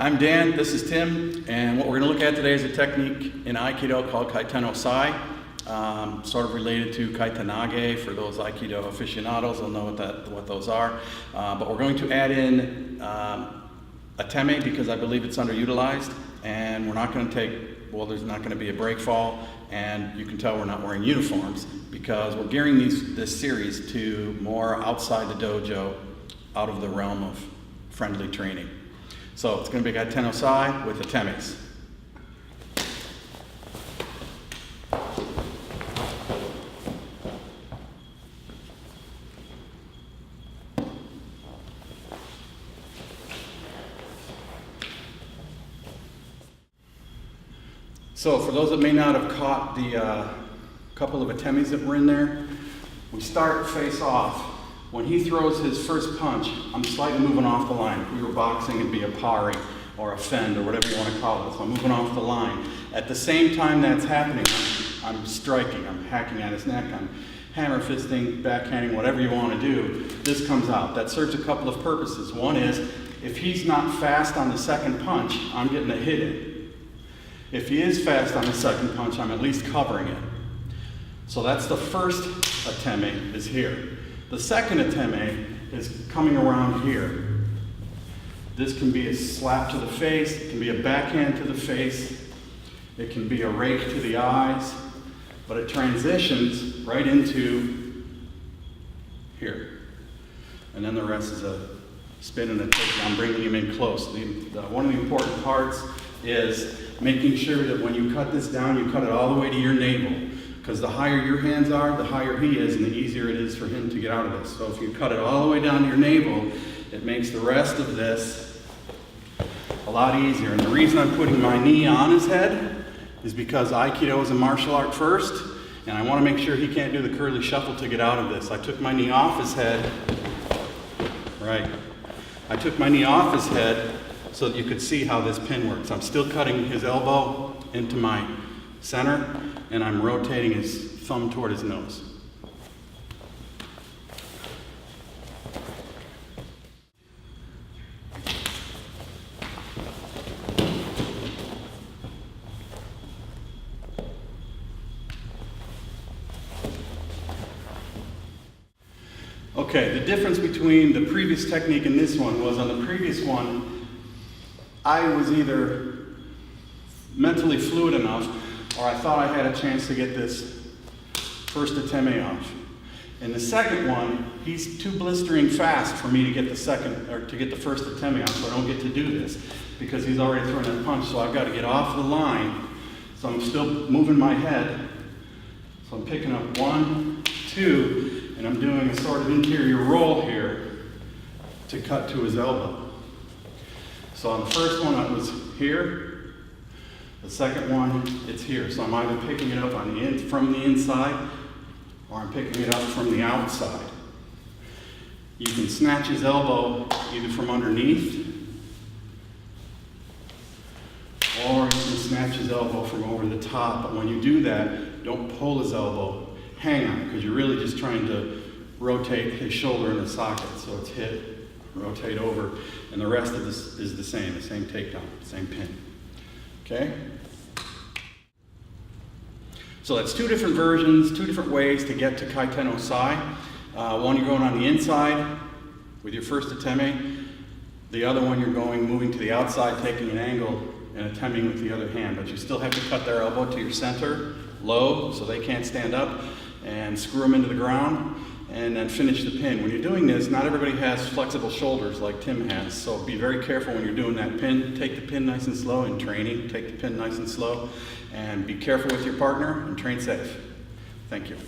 I'm Dan, this is Tim, and what we're going to look at today is a technique in Aikido called kaitennosae, sort of related to kaitennosae. For those Aikido aficionados, they'll know what those are. But we're going to add in atemi because I believe it's underutilized, and we're not going to there's not going to be a break fall, and you can tell we're not wearing uniforms because we're gearing this series to more outside the dojo, out of the realm of friendly training. So it's going to be kaitennosae with atemis. So for those that may not have caught the couple of atemis that were in there, we start face off. When he throws his first punch, I'm slightly moving off the line. If we were boxing, it'd be a pari or a fend or whatever you want to call it. So I'm moving off the line. At the same time that's happening, I'm striking, I'm hacking at his neck, I'm hammer fisting, backhanding, whatever you want to do. This comes out. That serves a couple of purposes. One is, if he's not fast on the second punch, I'm getting a hit in. If he is fast on the second punch, I'm at least covering it. So that's the first atemi, is here. The second atemi is coming around here. This can be a slap to the face, it can be a backhand to the face, it can be a rake to the eyes, but it transitions right into here. And then the rest is a spin and a takedown, bringing him in close. One of the important parts is making sure that when you cut this down, you cut it all the way to your navel. Because the higher your hands are, the higher he is, and the easier it is for him to get out of this. So if you cut it all the way down to your navel, it makes the rest of this a lot easier. And the reason I'm putting my knee on his head is because Aikido is a martial art first, and I want to make sure he can't do the curly shuffle to get out of this. I took my knee off his head, right. I took my knee off his head so that you could see how this pin works. I'm still cutting his elbow into my center, and I'm rotating his thumb toward his nose. Okay, the difference between the previous technique and this one was, on the previous one, I was either mentally fluid enough or I thought I had a chance to get this first atemi off. In the second one, he's too blistering fast for me to get the first atemi off, so I don't get to do this because he's already thrown that punch, so I've got to get off the line. So I'm still moving my head. So I'm picking up 1, 2, and I'm doing a sort of interior roll here to cut to his elbow. So on the first one, I was here. The second one, it's here. So I'm either picking it up from the inside, or I'm picking it up from the outside. You can snatch his elbow either from underneath, or you can snatch his elbow from over the top. But when you do that, don't pull his elbow, hang on, because you're really just trying to rotate his shoulder in the socket. So it's hit, rotate over, and the rest of this is the same takedown, same pin. Okay? So that's two different versions, two different ways to get to kaitennosae. One, you're going on the inside with your first atemi. The other one, you're moving to the outside, taking an angle and atemiing with the other hand. But you still have to cut their elbow to your center, low, so they can't stand up, and screw them into the ground, and then finish the pin. When you're doing this, not everybody has flexible shoulders like Tim has, so be very careful when you're doing that pin. Take the pin nice and slow in training. Take the pin nice and slow, and be careful with your partner and train safe. Thank you.